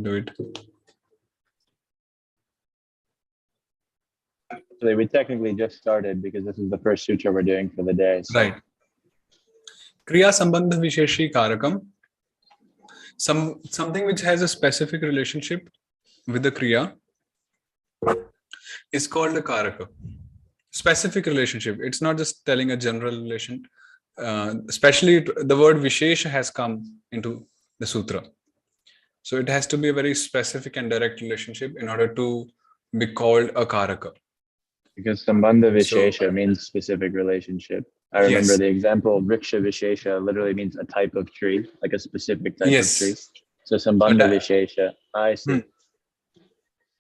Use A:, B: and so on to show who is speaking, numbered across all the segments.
A: do it.
B: So we technically just started because this is the first sutra we're doing for the day. So.
A: Right. Kriya Sambandha Visheshi Karakam. Something which has a specific relationship with the Kriya is called a Karaka. Specific relationship. It's not just telling a general relation. Especially the word Vishesha has come into the sutra. So it has to be a very specific and direct relationship in order to be called a Karaka.
B: Because Sambandha Vishesha means specific relationship. I remember the example, Vriksha Vishesha literally means a type of tree, like a specific type of tree. So Sambandha Vishesha, I see.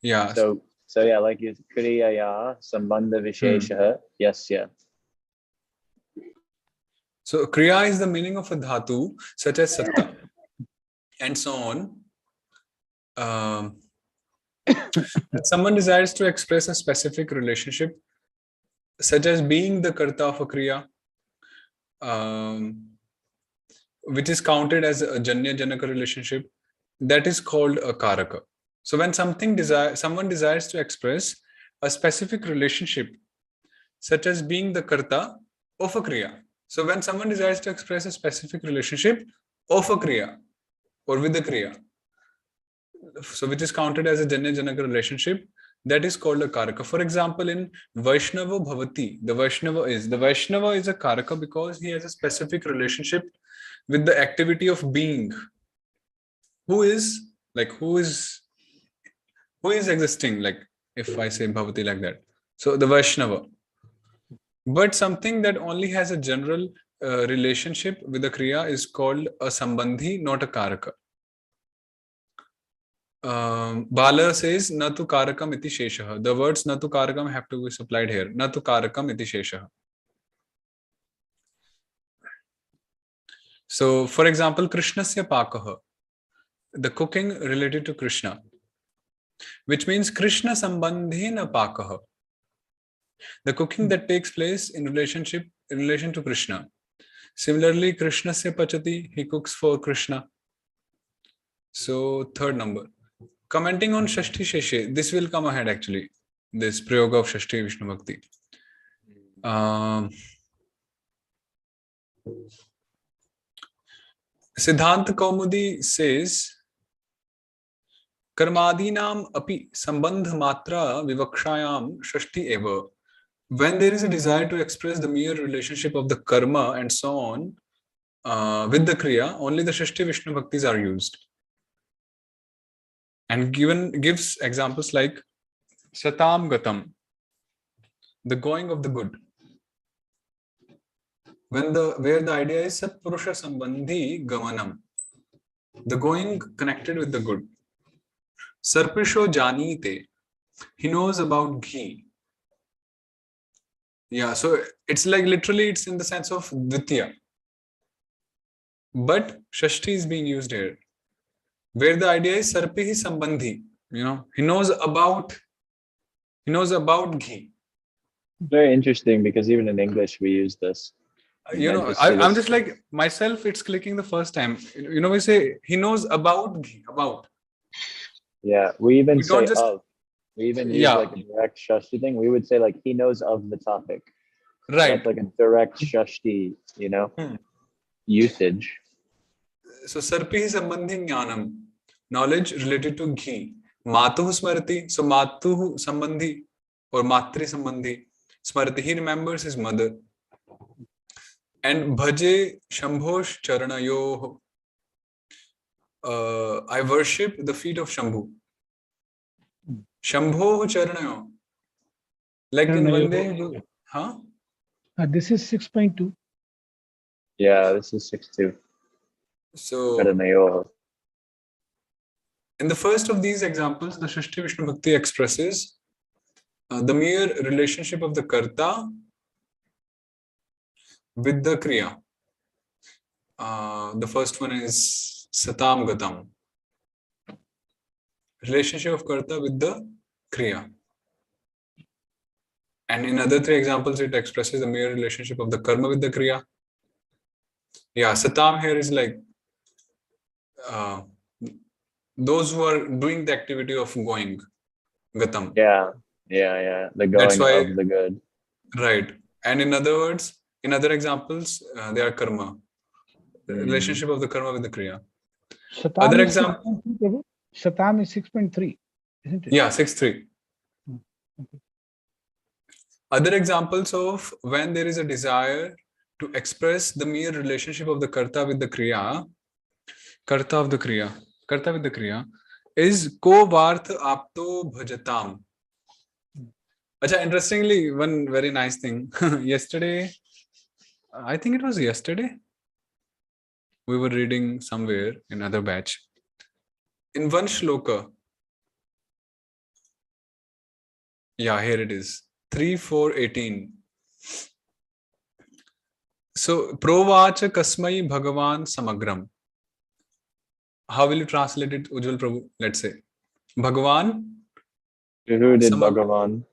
A: Yeah.
B: So yeah, like you, Kriya, Sambandha Vishesha, yes, yeah.
A: So Kriya is the meaning of a dhatu, such as satta, and so on. Someone desires to express a specific relationship, such as being the karta of a kriya, which is counted as a janya janaka relationship, that is called a karaka. So when someone desires to express a specific relationship, such as being the karta of a kriya. So when someone desires to express a specific relationship of a kriya or with the kriya, so which is counted as a janya janaka relationship, that is called a karaka. For example, in Vaishnava Bhavati, the Vaishnava is a karaka because he has a specific relationship with the activity of being. Who is existing, like if I say Bhavati like that. So the Vaishnava. But something that only has a general relationship with the Kriya is called a Sambandhi, not a Karaka. Bala says, Natu Karakam iti Sheshaha. The words Natu Karakam have to be supplied here. Natu Karakam iti Sheshaha. So, for example, Krishnasya Pakaha, the cooking related to Krishna, which means Krishna Sambandhena Pakaha, the cooking that takes place in relation to Krishna. Similarly, Krishnasya Pachati, he cooks for Krishna. So, third number. Commenting on Shashti Sheshe, this will come ahead actually, this Prayoga of Shashti Vishnu Bhakti. Siddhanta Kaumudi says, Karmadinam api sambandha matra vivakshayam Shashti eva. When there is a desire to express the mere relationship of the karma and so on with the Kriya, only the Shashti Vishnu Bhaktis are used. And gives examples like Satam Gatam, the going of the good. Where the idea is Satpurusha Sambandhi Gamanam, the going connected with the good. Sarpisho Janite, he knows about ghee. Yeah, so it's like literally it's in the sense of Dvitiya. But Shashti is being used here. Where the idea is Sarpihi Sambandhi, he knows about ghee.
B: Very interesting because even in English we use this.
A: I'm just like myself, it's clicking the first time. We say he knows about ghee, about.
B: Yeah, we even say of. We even use like a direct Shashti thing. We would say like he knows of the topic.
A: Right.
B: That's like a direct Shashti, usage.
A: So Sarpihi Sambandhi Jnanam, knowledge related to ghee. Matuhu Smarati, so Matuhu Sambandhi or Matri Sambandhi. Smarati, he remembers his mother. And Bhaje Shambhosh Charanayoh, I worship the feet of Shambhu. Shambho Charanayoh. Like in Vande, huh?
C: This is 6.2.
B: Yeah, this is 6.2.
A: So, in the first of these examples, the Shashti Vishnu Bhakti expresses the mere relationship of the Karta with the Kriya. The first one is Satam Gatam. Relationship of Karta with the Kriya. And in other three examples, it expresses the mere relationship of the Karma with the Kriya. Yeah, Satam here is like those who are doing the activity of going, gatam.
B: Yeah. The
A: That's
B: going
A: why,
B: of the good.
A: right. And in other words, in other examples, they are karma, the relationship of the karma with the kriya.
C: Shatam
A: Other
C: is
A: example,
C: 6.3, Prabhu. Shatam is 6.3, isn't it?
A: yeah, 6-3.
C: Okay.
A: Other examples of when there is a desire to express the mere relationship of the karta with the kriya, karta of the kriya, karta with the kriya, is ko varth apto bhajatam. Acha, interestingly, one very nice thing. Yesterday, I think it was yesterday, we were reading somewhere in another batch. In one shloka, yeah, here it is, 3-4-18. So, provacha kasmai bhagavan samagram. How will you translate it, Ujjwal Prabhu? Let's say, Bhagavan.
B: To who did Bhagavan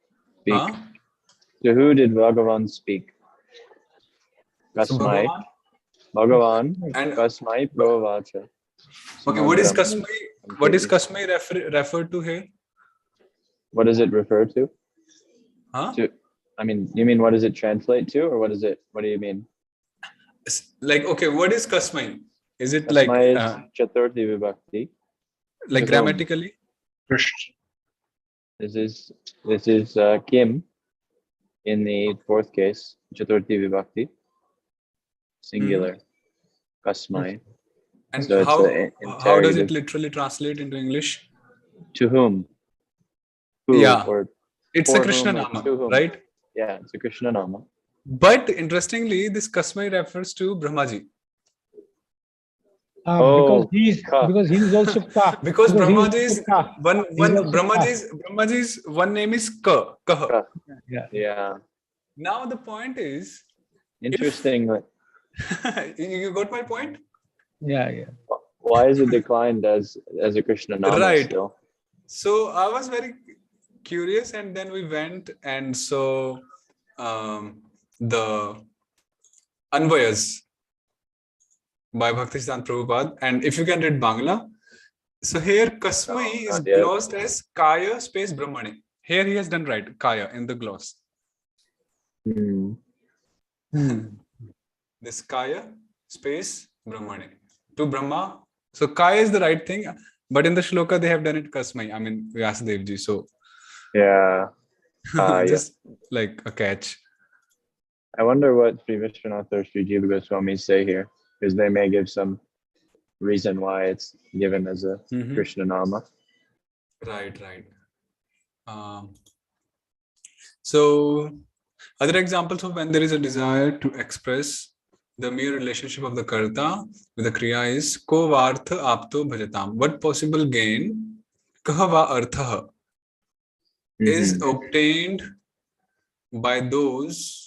B: speak?
A: Huh?
B: To who did Bhagavan speak?
A: So
B: Kasmai.
A: Bhagavan.
B: Bhagavan.
A: And
B: Kasmai provacha.
A: okay, what is
B: Samagram.
A: kasmai? What is kasmai referred to here?
B: What does it refer to?
A: Huh?
B: I mean, you mean what does it translate to, or what is it? What do you mean?
A: Like, okay, what is kasmai? Is it
B: Kasmai
A: like
B: is Chaturthi Vibhakti.
A: like grammatically?
B: This is Kim in the fourth case, Chaturthi Vibhakti, singular, Kasmai.
A: And
B: So
A: how does it literally translate into English?
B: To whom? Who,
A: Yeah,
B: or
A: it's a Krishna Nama, right?
B: Yeah, it's a Krishna Nama.
A: But interestingly, this kasmai refers to Brahmaji.
C: Because he's also ka.
A: Because Brahmaji is
C: ka.
A: Brahmaji's one name is Ka. Kah.
B: Yeah.
A: Now the point is,
B: interesting.
A: You got my point?
C: Yeah.
B: Why is it declined as a Krishna Nama
A: right.
B: still?
A: So I was very curious, and then we went and saw the Anvayas by Bhaktisiddhanta Prabhupada. And if you can read Bangla, so here Kasmai is glossed as Kaya space Brahmane. Here he has done right, Kaya in the gloss. This Kaya space Brahmane. To Brahma. So Kaya is the right thing, but in the shloka they have done it Kasmai. I mean Vyasadevji. So
B: yeah.
A: Just like a catch.
B: I wonder what Sri Vishwanath or Sri Jiva Goswami say here, because they may give some reason why it's given as a Krishna Nama.
A: Right. So other examples of when there is a desire to express the mere relationship of the karta with the kriya is ko vartha apto bhajatam. What possible gain kahava artha is obtained by those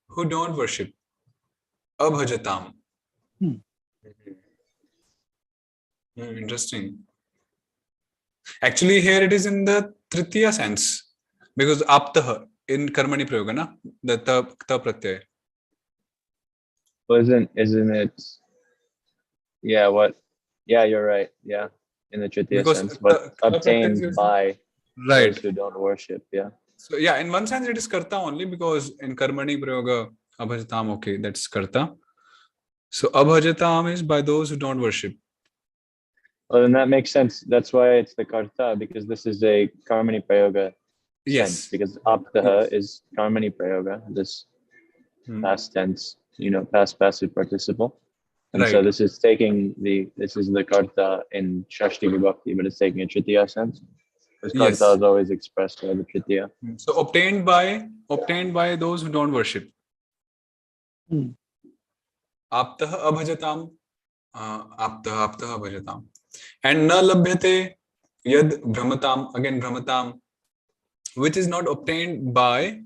A: who don't worship. Abhajatam. Interesting. Actually, here it is in the tritiya sense, because aptah in karmani prayoga, na? The ta pratyay.
B: Well, isn't it? Yeah. What? Yeah, you're right. Yeah, in the tritiya sense, but obtained by those who don't worship. Yeah.
A: So yeah, in one sense it is karta only, because in karmani prayoga abhajatam, okay, that's karta. So abhajatam is by those who don't worship.
B: Well, then that makes sense. That's why it's the karta, because this is a karmani prayoga sense, because aptaha is karmani prayoga, this past tense, past passive participle. And so this is the karta in Shashti Vibhakti, but it's taking a tritiya sense. Because karta is always expressed by the tritiya.
A: So obtained by those who don't worship. Aptah abhajatam. Aptah abhajatam. And na labhyate yad brahmatam, again brahmatam, which is not obtained by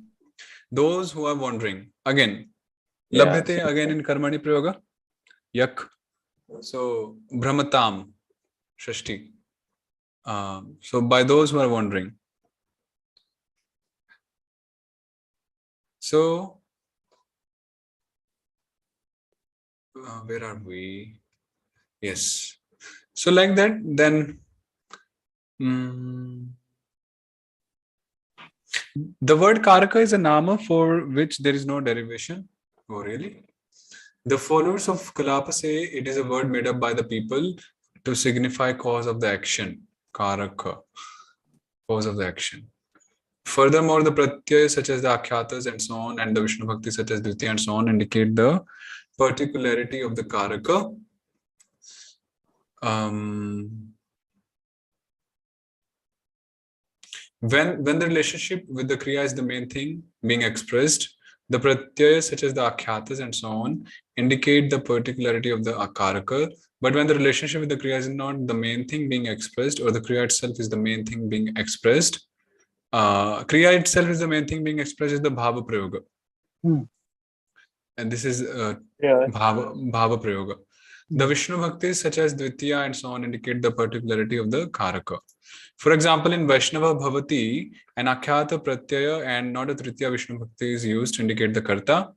A: those who are wandering. Again, labhyate again in karmani prayoga, yak. So brahmatam, shashti. So by those who are wandering. So where are we? Yes. So like that, then the word karaka is a nama for which there is no derivation. Oh, really? The followers of Kalapa say it is a word made up by the people to signify cause of the action. Karaka, cause of the action. Furthermore, the pratyayas such as the akhyatas and so on, and the Vishnu Bhakti such as Dvitiya and so on, indicate the particularity of the karaka. When the relationship with the Kriya is the main thing being expressed, the pratyayas such as the akhyatas and so on indicate the particularity of the akaraka. But when the relationship with the Kriya is not the main thing being expressed, or the Kriya itself is the main thing being expressed, Kriya itself is the main thing being expressed is the Bhava Prayoga. And this is Bhava Prayoga. The Vishnu Bhaktis such as Dvitiya and so on indicate the particularity of the Karaka. For example, in Vaishnava Bhavati, an Akhyata Pratyaya and not a Tritiya Vishnu Bhakti is used to indicate the Karta.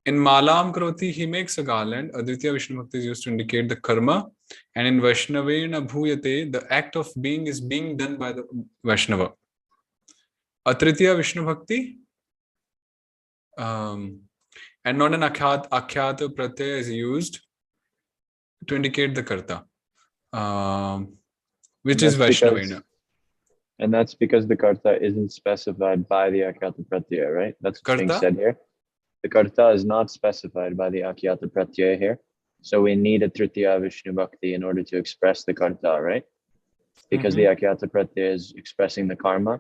A: In Malam Kroti, he makes a garland. A Dvitiya Vishnu Bhakti is used to indicate the Karma. And in Vaishnavena Bhuyate, the act of being is being done by the Vaishnava. A Tritiya Vishnu Bhakti and not an Akhyata Pratyaya is used to indicate the Karta, which is Vaishnavena.
B: And that's because the Karta isn't specified by the Akyata Pratyaya, right? That's what's being said here. The Karta is not specified by the Akyata Pratyaya here. So we need a Tritiya Vishnu Bhakti in order to express the Karta, right? Because the Akyata Pratyaya is expressing the karma,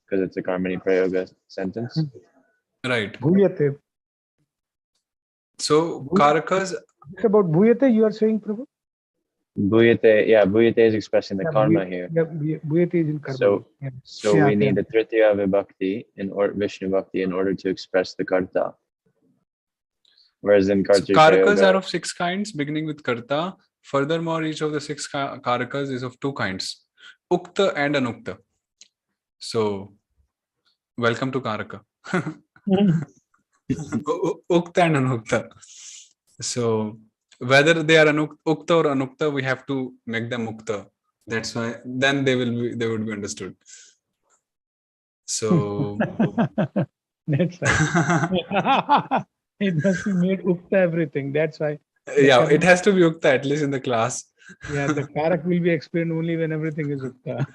B: because it's a Karmani Prayoga sentence.
A: Right.
C: Bhuyate.
A: So Karakas.
C: It's about Bhuyate, you are saying, Prabhu?
B: Bhuyate, yeah, Bhuyate is expressing the karma here.
C: Yeah, Bhuyate is in karma.
B: So we need a Tritiya Vibhakti Vishnu Bhakti in order to express the Karta. Whereas in Kartri
A: Karakas are of 6 kinds, beginning with Karta. Furthermore, each of the 6 Karakas is of 2 kinds, Ukta and Anukta. So, welcome to Karaka. Ukta and Anukta. So, whether they are Ukta or Anukta, we have to make them Ukta. That's why then they would be understood. So
C: that's right. It must be made Ukta everything. That's why.
A: Yeah, it has to be Ukta at least in the class.
C: Yeah, the Karak will be explained only when everything is Ukta.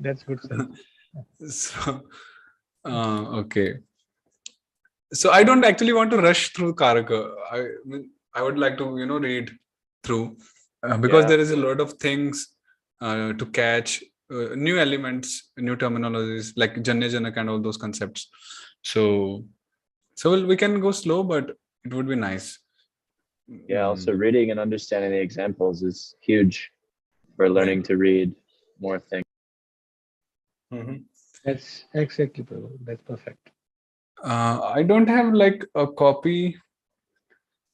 C: That's good sense.
A: So, okay. So I don't actually want to rush through Karaka. I would like to, read through because there is a lot of things to catch, new elements, new terminologies like Janya Janak and all those concepts. So we can go slow, but it would be nice.
B: Yeah, also reading and understanding the examples is huge for learning to read more things.
C: That's exactly, Prabhu. That's perfect.
A: I don't have like a copy.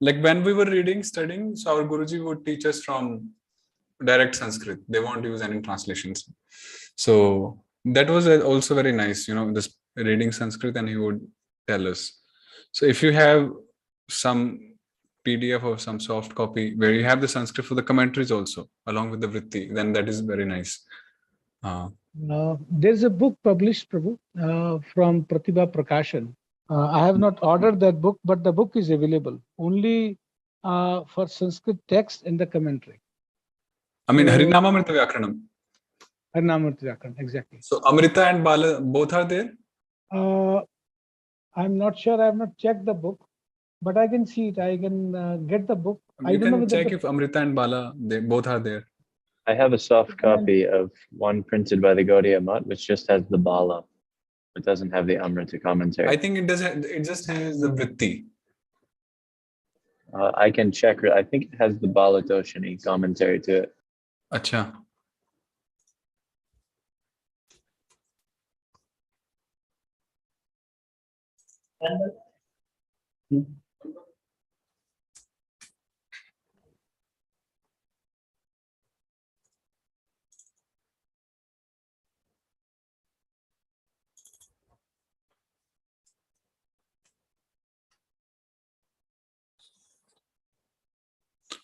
A: Like when we were studying, so our Guruji would teach us from direct Sanskrit. They won't use any translations. So that was also very nice, just reading Sanskrit and he would tell us. So if you have some PDF or some soft copy where you have the Sanskrit for the commentaries also, along with the Vritti, then that is very nice.
C: There's a book published, Prabhu, from Pratibha Prakashan. I have not ordered that book, but the book is available only for Sanskrit text in the commentary.
A: I mean, Harinamamrita Vyakaranam.
C: Harinamamrita Vyakaranam, exactly.
A: So Amrita and Bala, both are there?
C: I'm not sure. I have not checked the book, but I can see it. I can get the book.
A: You can check if Amrita and Bala, they both are there.
B: I have a soft copy of one printed by the Gaudiya Math, which just has the Bala. It doesn't have the Amrita commentary.
A: I think it does. It just has the Vritti.
B: I can check. I think it has the Bala Toshani commentary to it.
A: Acha.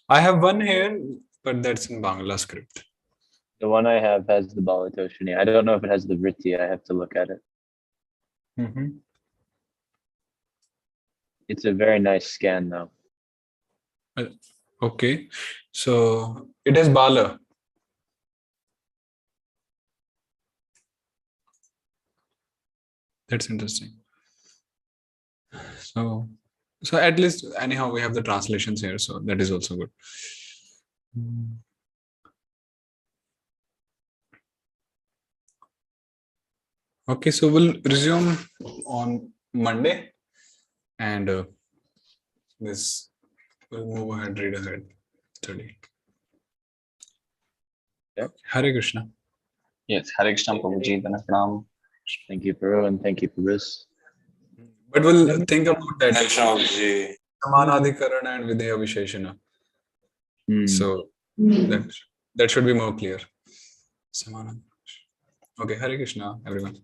A: I have one here but that's in Bangla script.
B: The one I have has the Balatoshini. I don't know if it has the Vritti. I have to look at it.
A: Mhm.
B: It's a very nice scan though.
A: Okay, so it has Bala. That's interesting. So at least anyhow we have the translations here, so that is also good. Okay, so we'll resume on Monday, and this we'll move ahead, read ahead, study.
B: Yep.
A: Hare Krishna.
D: Yes, Hare Krishna Prabhuji, Pranam.
B: Thank you, Peru, and thank you, Bruce.
A: But we'll think about that.
D: Prabhuji.
A: Samanadhikaran and Videya Visheshana.
B: Hmm.
A: So that should be more clear. Samanadhikaran. Okay, Hare Krishna, everyone.